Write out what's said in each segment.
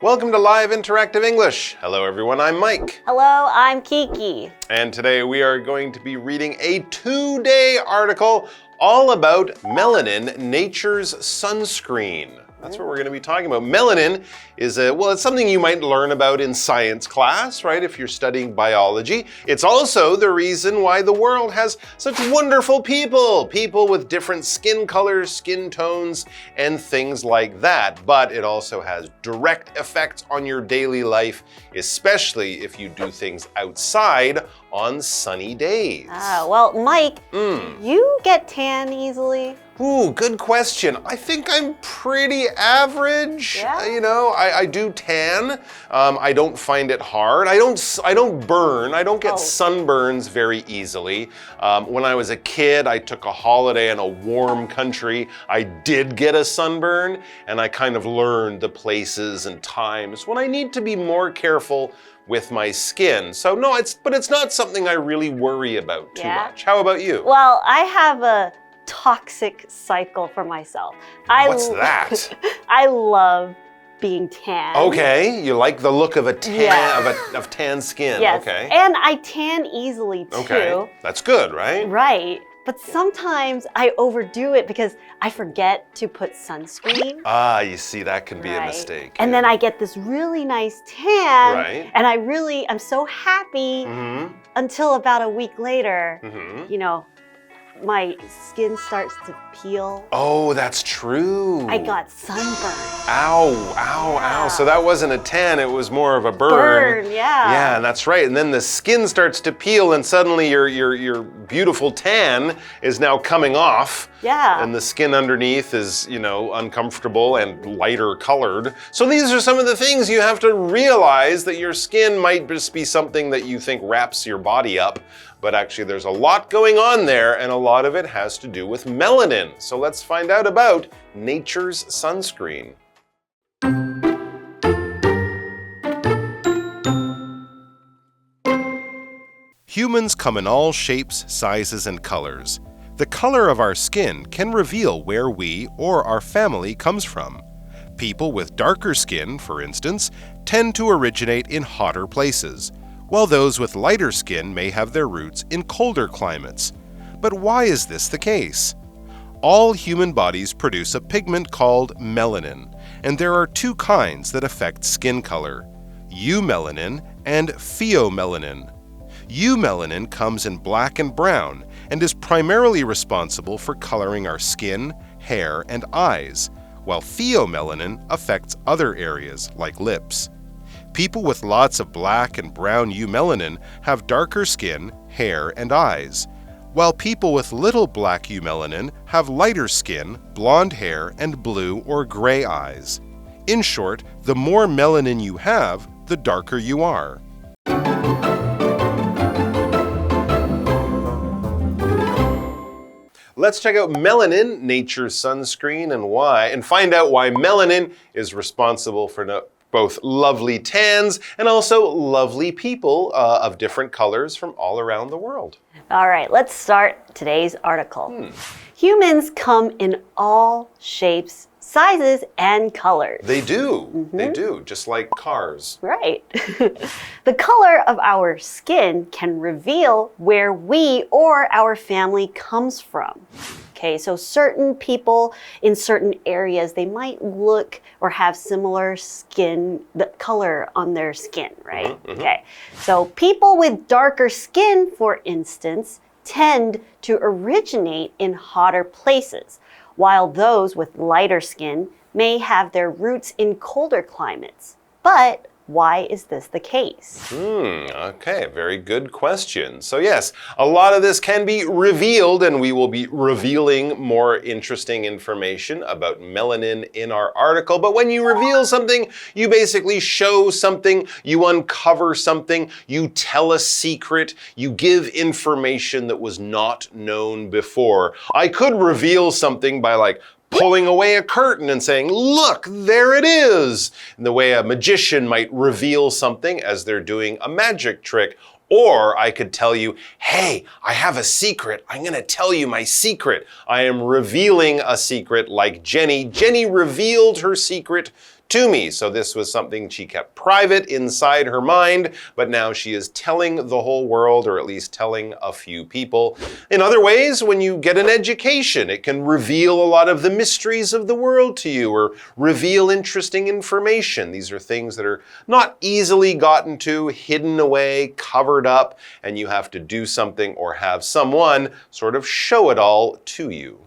Welcome to Live Interactive English. Hello everyone, I'm Mike. Hello, I'm Kiki. And today we are going to be reading a 2-day article all about melanin, nature's sunscreen. That's what we're going to be talking about. Melanin is it's something you might learn about in science class, right? If you're studying biology. It's also the reason why the world has such wonderful people with different skin colors, skin tones, and things like that. But it also has direct effects on your daily life, especially if you do things outside on sunny days. Well, Mike, you get tan easily? Ooh, good question. I think I'm pretty average. Yeah? You know, I do tan. I don't find it hard. I don't burn. I don't get sunburns very easily. When I was a kid, I took a holiday in a warm country. I did get a sunburn, and I kind of learned the places and times when I need to be more careful with my skin. So no, but it's not something I really worry about too much. How about you? Well, I have a toxic cycle for myself. What's that? I love being tan. Okay, you like the look of a tan of tan skin. Yes. Okay. And I tan easily too. Okay. That's good, right? Right. But sometimes I overdo it because I forget to put sunscreen. You see, that can be a mistake. And then I get this really nice tan. Right. And I'm so happy until about a week later, you know, my skin starts to peel. Oh, that's true. I got sunburned. Ow. So that wasn't a tan, it was more of a burn. Yeah. Yeah, that's right. And then the skin starts to peel and suddenly your beautiful tan is now coming off. Yeah. And the skin underneath is, you know, uncomfortable and lighter colored. So these are some of the things you have to realize, that your skin might just be something that you think wraps your body up. But actually there's a lot going on there, and a lot of it has to do with melanin. So let's find out about nature's sunscreen. Humans come in all shapes, sizes, and colors. The color of our skin can reveal where we or our family comes from. People with darker skin, for instance, tend to originate in hotter places, while those with lighter skin may have their roots in colder climates. But why is this the case? All human bodies produce a pigment called melanin, and there are two kinds that affect skin color: eumelanin and pheomelanin. Eumelanin comes in black and brown and is primarily responsible for coloring our skin, hair, and eyes, while pheomelanin affects other areas like lips. People with lots of black and brown eumelanin have darker skin, hair, and eyes, while people with little black eumelanin have lighter skin, blonde hair, and blue or gray eyes. In short, the more melanin you have, the darker you are. Let's check out melanin, nature's sunscreen, and find out why melanin is responsible for both lovely tans and also lovely people of different colors from all around the world. All right, let's start today's article. Humans come in all shapes, sizes, and colors. They do. They do, just like cars. Right. The color of our skin can reveal where we or our family comes from. Okay, so certain people in certain areas, they might look or have similar skin, the color on their skin, right? Okay, so people with darker skin, for instance, tend to originate in hotter places, while those with lighter skin may have their roots in colder climates. But why is this the case? Okay, very good question. So yes, a lot of this can be revealed, and we will be revealing more interesting information about melanin in our article. But when you reveal something, you basically show something, you uncover something, you tell a secret, you give information that was not known before. I could reveal something by pulling away a curtain and saying, look, there it is, in the way a magician might reveal something as they're doing a magic trick. Or I could tell you, hey, I have a secret. I'm going to tell you my secret. I am revealing a secret like Jenny. Jenny revealed her secret to me. So this was something she kept private inside her mind, but now she is telling the whole world, or at least telling a few people. In other ways, when you get an education, it can reveal a lot of the mysteries of the world to you, or reveal interesting information. These are things that are not easily gotten to, hidden away, covered up, and you have to do something or have someone sort of show it all to you.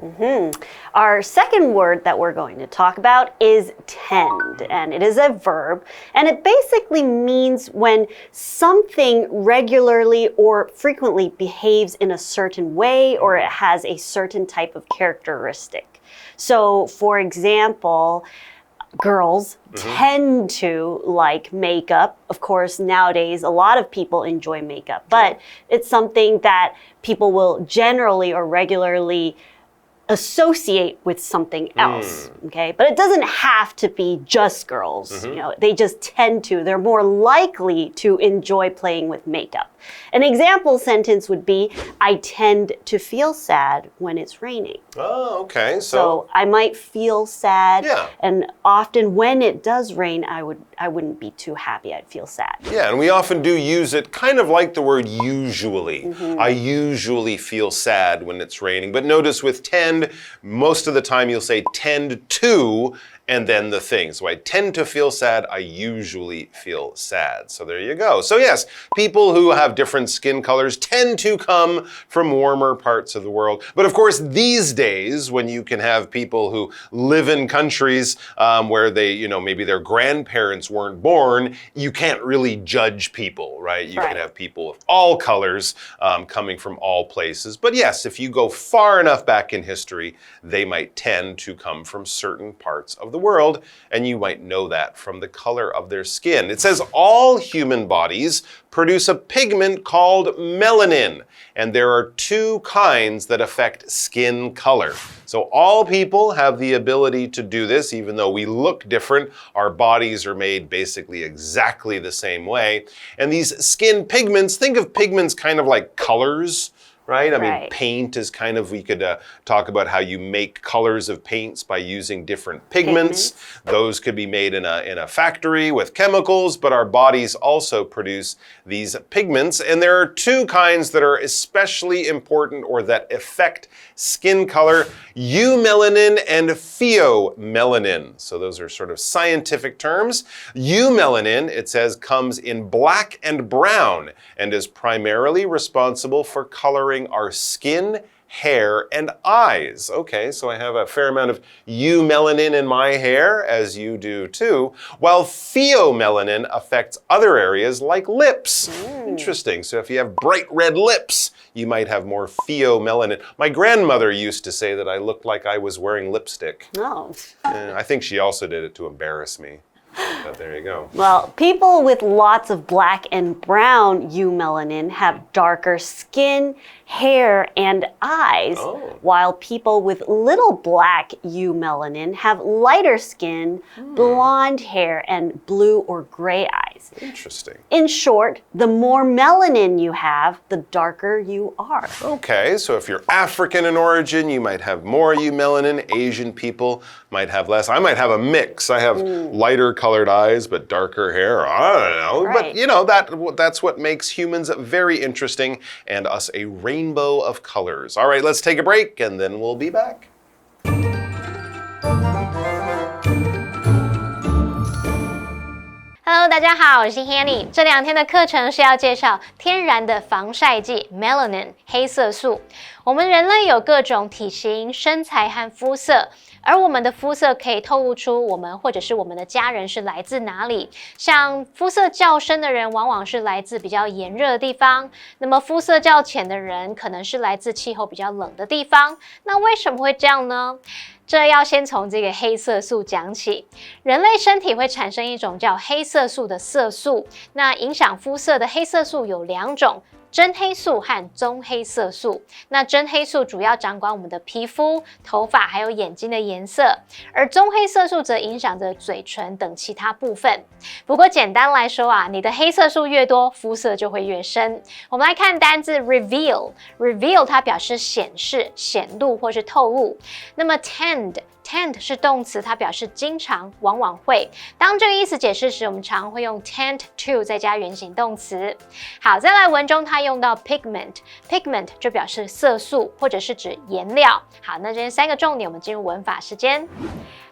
Our second word that we're going to talk about is tend, and it is a verb, and it basically means when something regularly or frequently behaves in a certain way, or it has a certain type of characteristic. So, for example, girls tend to like makeup. Of course, nowadays, a lot of people enjoy makeup, but it's something that people will generally or regularly associate with something else, okay? But it doesn't have to be just girls, you know, they just tend to. They're more likely to enjoy playing with makeup. An example sentence would be, I tend to feel sad when it's raining. Oh, okay. So I might feel sad, and often when it does rain, I wouldn't be too happy. I'd feel sad. Yeah, and we often do use it kind of like the word usually. I usually feel sad when it's raining. But notice with tend, most of the time you'll say tend to, and then the thing. So I tend to feel sad, I usually feel sad. So there you go. So yes, people who have different skin colors tend to come from warmer parts of the world. But of course, these days, when you can have people who live in countries where they, you know, maybe their grandparents weren't born, you can't really judge people, right? You can have people of all colors coming from all places. But yes, if you go far enough back in history, they might tend to come from certain parts of the world, and you might know that from the color of their skin. It says all human bodies produce a pigment called melanin, and there are two kinds that affect skin color. So all people have the ability to do this, even though we look different. Our bodies are made basically exactly the same way. And these skin pigments, think of pigments kind of like colors, right? I mean, paint is kind of, we could talk about how you make colors of paints by using different pigments. Those could be made in a factory with chemicals, but our bodies also produce these pigments. And there are two kinds that are especially important or that affect skin color, eumelanin and pheomelanin. So those are sort of scientific terms. Eumelanin, it says, comes in black and brown and is primarily responsible for coloring our skin, hair, and eyes. Okay, so I have a fair amount of eumelanin in my hair, as you do too, while pheomelanin affects other areas like lips. Interesting. So if you have bright red lips, you might have more pheomelanin. My grandmother used to say that I looked like I was wearing lipstick. Oh. I think she also did it to embarrass me. But there you go. Well, people with lots of black and brown eumelanin have darker skin, hair, and eyes, while people with little black eumelanin have lighter skin, blonde hair, and blue or gray eyes. Interesting. In short, the more melanin you have, the darker you are. Okay, so if you're African in origin, you might have more eumelanin. Asian people might have less. I might have a mix. I have lighter colored eyes, but darker hair. I don't know. But you know, that's what makes humans very interesting and us a rainbow of colors. All right, let's take a break and then we'll be back. Hello， 大家好，我是 Hanny。这2天的课程是要介绍天然的防晒剂 Melanin 黑色素。我们人类有各种体型、身材和肤色，而我们的肤色可以透露出我们或者是我们的家人是来自哪里。像肤色较深的人，往往是来自比较炎热的地方；那么肤色较浅的人，可能是来自气候比较冷的地方。那为什么会这样呢？这要先从这个黑色素讲起。人类身体会产生一种叫黑色素的色素，那影响肤色的黑色素有2种。真黑素和棕黑色素。那真黑素主要掌管我们的皮肤、头发还有眼睛的颜色，而棕黑色素则影响着嘴唇等其他部分。不过简单来说啊，你的黑色素越多，肤色就会越深。我们来看单字 reveal 它表示显示、显露或是透露。那么 tend 是动词，它表示经常、往往会。当这个意思解释时，我们常会用 tend to 再加原形动词。好，再来文中它用到 pigment 就表示色素或者是指颜料。好，那这边3个重点，我们进入文法时间。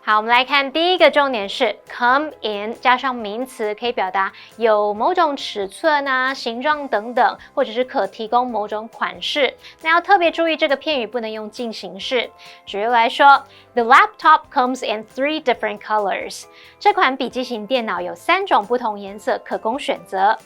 好，我们来看第一个重点是 come in 加上名词，可以表达有某种尺寸啊、形状等等，或者是可提供某种款式。那要特别注意这个片语不能用进行式。举例来说 ，The laptop comes in 3 different colors。这款笔记型电脑有3种不同颜色可供选择。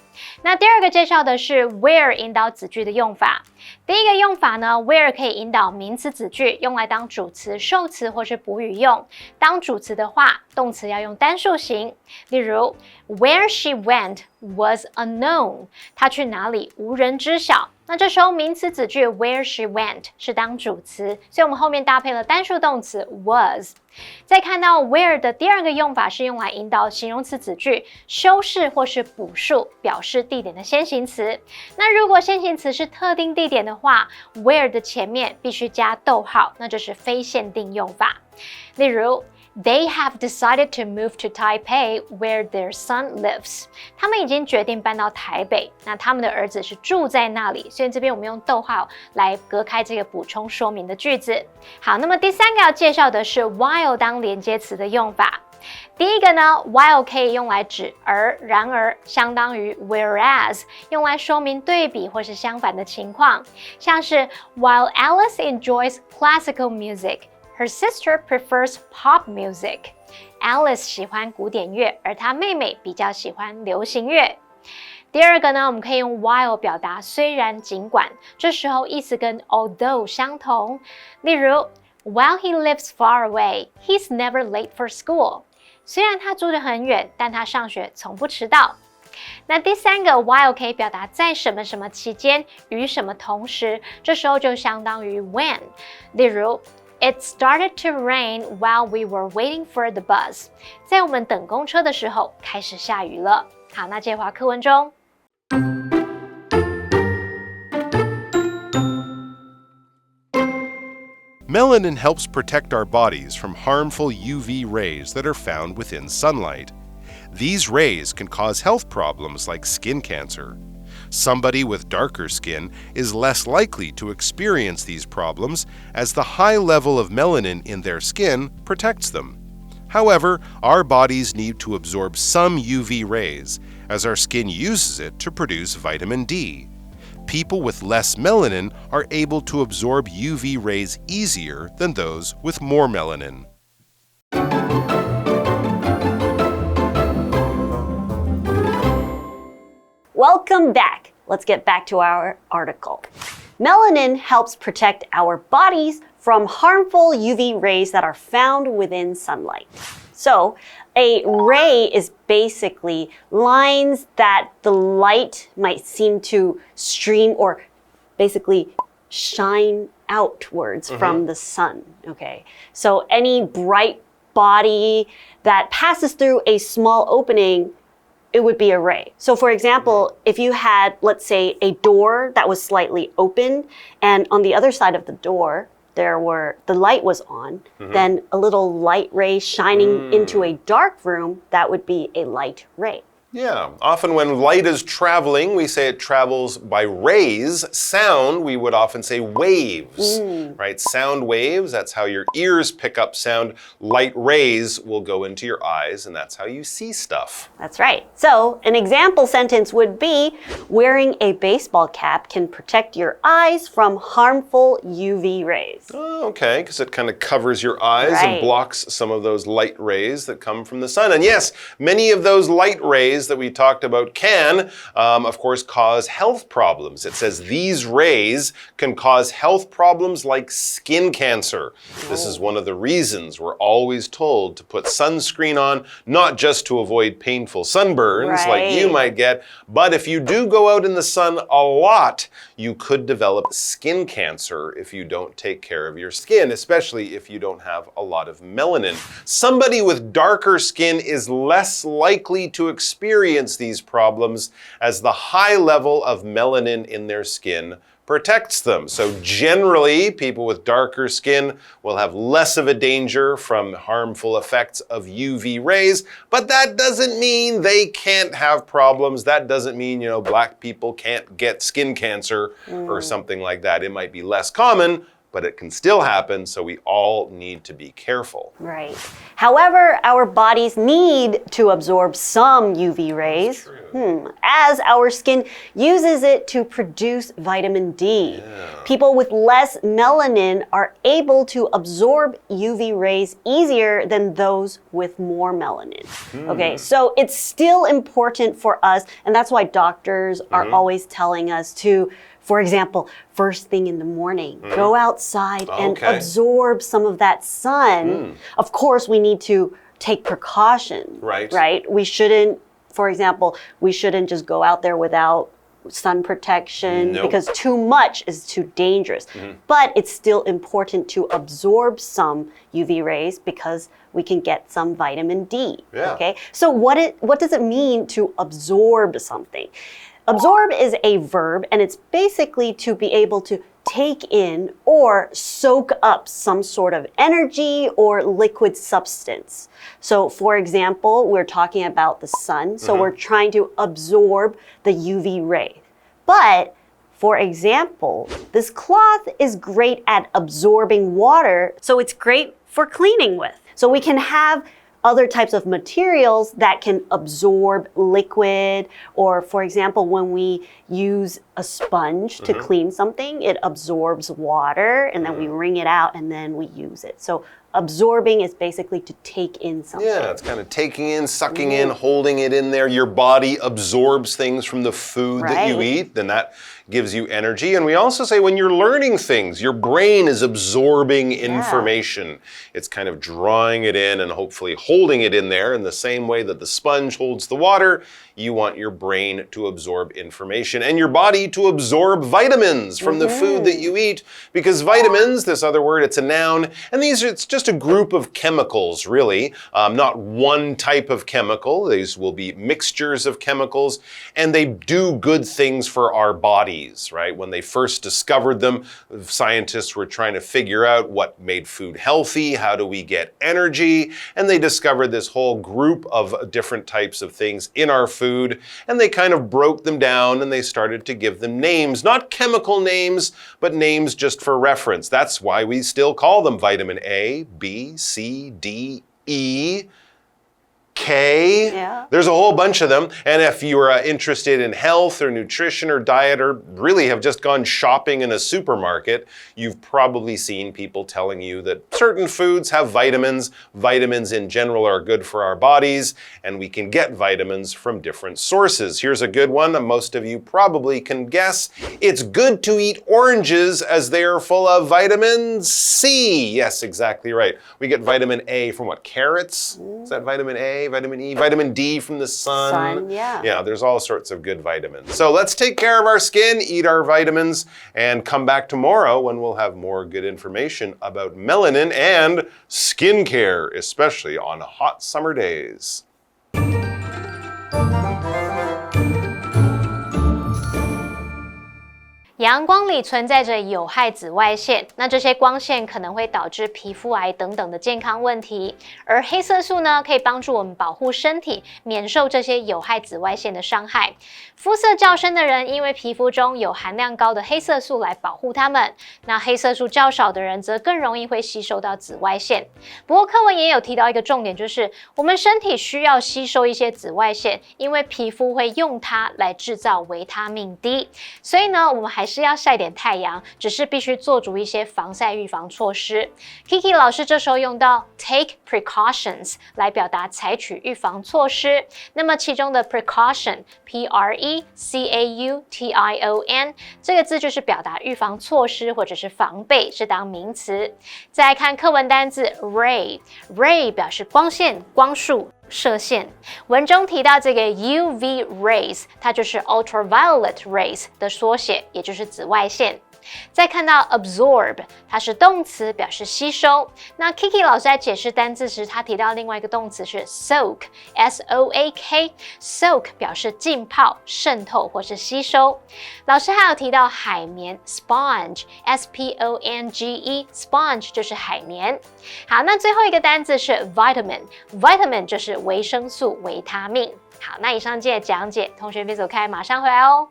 那第二个介绍的是 where 引导子句的用法。第一个用法呢 ，where 可以引导名词子句，用来当主词、受词或是补语用。当主词的话，动词要用单数型。例如 ，Where she went was unknown。她去哪里无人知晓。那这时候名词子句 where she went 是当主词，所以我们后面搭配了单数动词 was。再看到 where 的第二个用法是用来引导形容词子句，修饰或是补述表示地点的先行词。那如果先行词是特定地点的话 ，where 的前面必须加逗号，那就是非限定用法。例如They have decided to move to Taipei, where their son lives. 他们已经决定搬到台北，那他们的儿子是住在那里，所以这边我们用逗号来隔开这个补充说明的句子。好，那么第3个要介绍的是 while 当连接词的用法。第一个呢 while 可以用来指而、然而，相当于 whereas， 用来说明对比或是相反的情况，像是 While Alice enjoys classical music,Her sister prefers pop music. Alice 喜欢古典乐，而她妹妹比较喜欢流行乐。第二个呢，我们可以用 while 表达虽然、尽管，这时候意思跟 although 相同。例如 While he lives far away, he's never late for school. 虽然他住得很远，但他上学从不迟到。那第3个 while 可以表达在什么什么期间、与什么同时，这时候就相当于 when。例如It started to rain while we were waiting for the bus. 在我们等公车的时候，开始下雨了。好，那接回课文中。Melanin helps protect our bodies from harmful UV rays that are found within sunlight. These rays can cause health problems like skin cancer.Somebody with darker skin is less likely to experience these problems as the high level of melanin in their skin protects them. However, our bodies need to absorb some UV rays, as our skin uses it to produce vitamin D. People with less melanin are able to absorb UV rays easier than those with more melanin. Welcome back. Let's get back to our article. Melanin helps protect our bodies from harmful UV rays that are found within sunlight. So, a ray is basically lines that the light might seem to stream or basically shine outwards from the sun. Okay, so any bright body that passes through a small opening, it would be a ray. So for example, if you had, let's say, a door that was slightly open, and on the other side of the door, the light was on, then a little light ray shining into a dark room, that would be a light ray. Yeah, often when light is traveling, we say it travels by rays. Sound, we would often say waves, right? Sound waves, that's how your ears pick up sound. Light rays will go into your eyes, and that's how you see stuff. That's right. So an example sentence would be, wearing a baseball cap can protect your eyes from harmful UV rays. Oh, okay, because it kind of covers your eyes and blocks some of those light rays that come from the sun. And yes, many of those light rays rays that we talked about can, of course, cause health problems. It says these rays can cause health problems like skin cancer. This is one of the reasons we're always told to put sunscreen on, not just to avoid painful sunburns like you might get, but if you do go out in the sun a lot, you could develop skin cancer if you don't take care of your skin, especially if you don't have a lot of melanin. Somebody with darker skin is less likely to experience these problems as the high level of melanin in their skin protects them. So generally, people with darker skin will have less of a danger from harmful effects of UV rays, but that doesn't mean they can't have problems. That doesn't mean, black people can't get skin cancer or something like that. It might be less common, but it can still happen, so we all need to be careful. Right. However, our bodies need to absorb some UV rays, as our skin uses it to produce vitamin D. People with less melanin are able to absorb UV rays easier than those with more melanin. Okay, so it's still important for us, and that's why doctors are always telling us to, for example, first thing in the morning, go outside and absorb some of that sun. Of course, we need to take precaution, right? We shouldn't, for example, we shouldn't just go out there without sun protection because too much is too dangerous. But it's still important to absorb some UV rays because we can get some vitamin D, okay? So what does it mean to absorb something? Absorb is a verb, and it's basically to be able to take in or soak up some sort of energy or liquid substance. So, for example, we're talking about the sun, so we're trying to absorb the UV ray. But, for example, this cloth is great at absorbing water, so it's great for cleaning with. So we can have other types of materials that can absorb liquid, or for example, when we use a sponge to clean something, it absorbs water and then we wring it out and then we use it. So absorbing is basically to take in something. Yeah, it's kind of taking in, sucking in, holding it in there. Your body absorbs things from the food that you eat, then that gives you energy. And we also say when you're learning things, your brain is absorbing information. It's kind of drawing it in and hopefully holding it in there in the same way that the sponge holds the water. You want your brain to absorb information and your body to absorb vitamins from the food that you eat, because vitamins, this other word, it's a noun, and it's just a group of chemicals, really, not one type of chemical. These will be mixtures of chemicals, and they do good things for our bodies, right? When they first discovered them, scientists were trying to figure out what made food healthy, how do we get energy, and they discovered this whole group of different types of things in our food, and they kind of broke them down and they started to give them names, not chemical names, but names just for reference. That's why we still call them vitamin A, B, C, D, E, K. There's a whole bunch of them. And if you are interested in health or nutrition or diet, or really have just gone shopping in a supermarket, you've probably seen people telling you that certain foods have vitamins. Vitamins in general are good for our bodies, and we can get vitamins from different sources. Here's a good one that most of you probably can guess. It's good to eat oranges as they are full of vitamin C. Yes, exactly right. We get vitamin A from what? Carrots? Is that vitamin A? Vitamin E, vitamin D from the sun. Yeah, there's all sorts of good vitamins. So let's take care of our skin, eat our vitamins, and come back tomorrow when we'll have more good information about melanin and skincare, especially on hot summer days. 阳光里存在着有害紫外线，那这些光线可能会导致皮肤癌等等的健康问题。而黑色素呢，可以帮助我们保护身体，免受这些有害紫外线的伤害。肤色较深的人，因为皮肤中有含量高的黑色素来保护它们；那黑色素较少的人，则更容易会吸收到紫外线。不过课文也有提到一个重点，就是我们身体需要吸收一些紫外线，因为皮肤会用它来制造维他命 D。所以呢，我们还是是要晒点太阳，只是必须做足一些防晒预防措施。Kiki 老师这时候用到 take precautions 来表达采取预防措施。那么其中的 precaution P-R-E-C-A-U-T-I-O-N 这个字就是表达预防措施或者是防备，是当名词。再来看课文单字 ray 表示光线、光束。射线，文中提到这个 UV rays， 它就是 ultraviolet rays 的缩写，也就是紫外线。再看到 absorb， 它是动词，表示吸收。那 Kiki 老师在解释单字时，他提到另外一个动词是 soak，S-O-A-K，soak 表示浸泡、渗透或是吸收。老师还有提到海绵 sponge，S-P-O-N-G-E，sponge 就是海绵。好，那最后一个单字是 vitamin，vitamin 就是维生素、维他命。好，那以上节讲解，同学别走开，马上回来哦。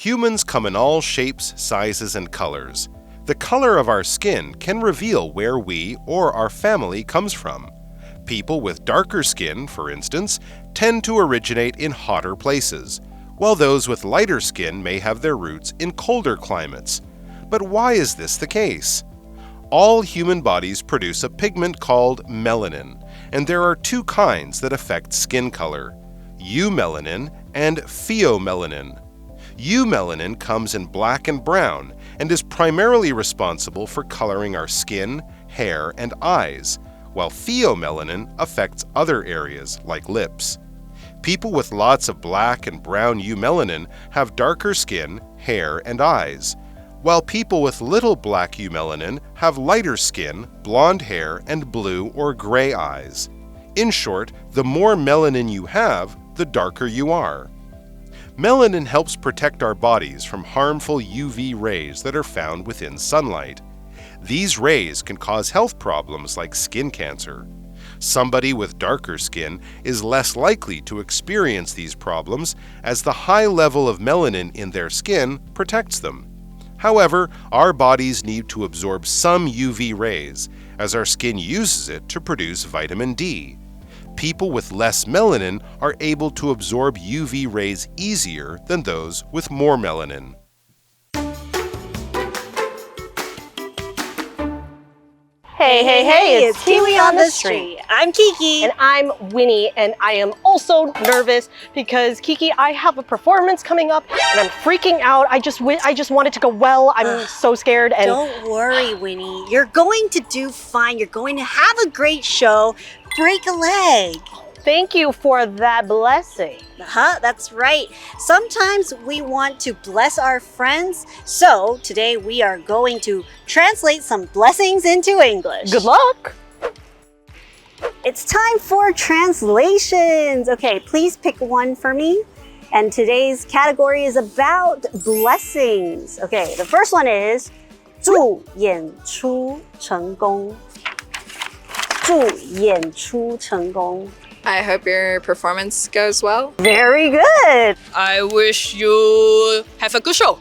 Humans come in all shapes, sizes, and colors. The color of our skin can reveal where we or our family comes from. People with darker skin, for instance, tend to originate in hotter places, while those with lighter skin may have their roots in colder climates. But why is this the case? All human bodies produce a pigment called melanin, and there are two kinds that affect skin color: eumelanin and pheomelanin. Eumelanin comes in black and brown and is primarily responsible for coloring our skin, hair, and eyes, while pheomelanin affects other areas like lips. People with lots of black and brown eumelanin have darker skin, hair, and eyes, while people with little black eumelanin have lighter skin, blonde hair, and blue or gray eyes. In short, the more melanin you have, the darker you are. Melanin helps protect our bodies from harmful UV rays that are found within sunlight. These rays can cause health problems like skin cancer. Somebody with darker skin is less likely to experience these problems as the high level of melanin in their skin protects them. However, our bodies need to absorb some UV rays, as our skin uses it to produce vitamin D. People with less melanin are able to absorb UV rays easier than those with more melanin. Hey, it's Kiwi on the street. I'm Kiki. And I'm Winnie, and I am also nervous because, Kiki, I have a performance coming up and I'm freaking out. I just want it to go well. I'm so scared. And Don't worry, Winnie. You're going to do fine. You're going to have a great show. Break a leg. Thank you for that blessing. That's right. Sometimes we want to bless our friends. So today we are going to translate some blessings into English. Good luck. It's time for translations. Okay, please pick one for me. And today's category is about blessings. Okay, the first one is 祝演出成功。祝演出成功。I hope your performance goes well. Very good. I wish you have a good show.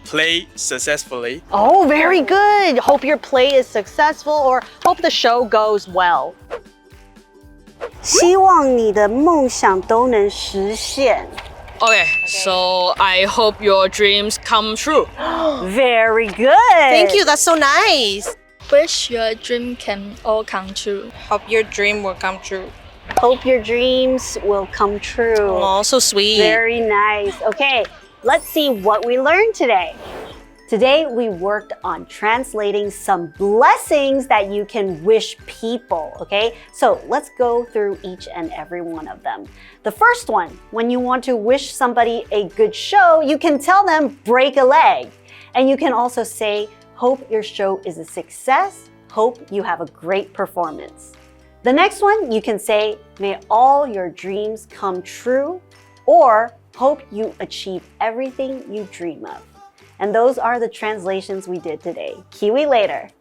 Play successfully. Oh, very good. Hope your play is successful or hope the show goes well. 希望你的梦想都能实现。Okay, so I hope your dreams come true. Very good. Thank you. That's so nice. Wish your dream can all come true. Hope your dream will come true. Hope your dreams will come true. Oh, so sweet. Very nice. Okay, let's see what we learned today. Today, we worked on translating some blessings that you can wish people, okay? So let's go through each and every one of them. The first one, when you want to wish somebody a good show, you can tell them break a leg. And you can also say, hope your show is a success. Hope you have a great performance. The next one, you can say, may all your dreams come true, or hope you achieve everything you dream of. And those are the translations we did today. KiWi later.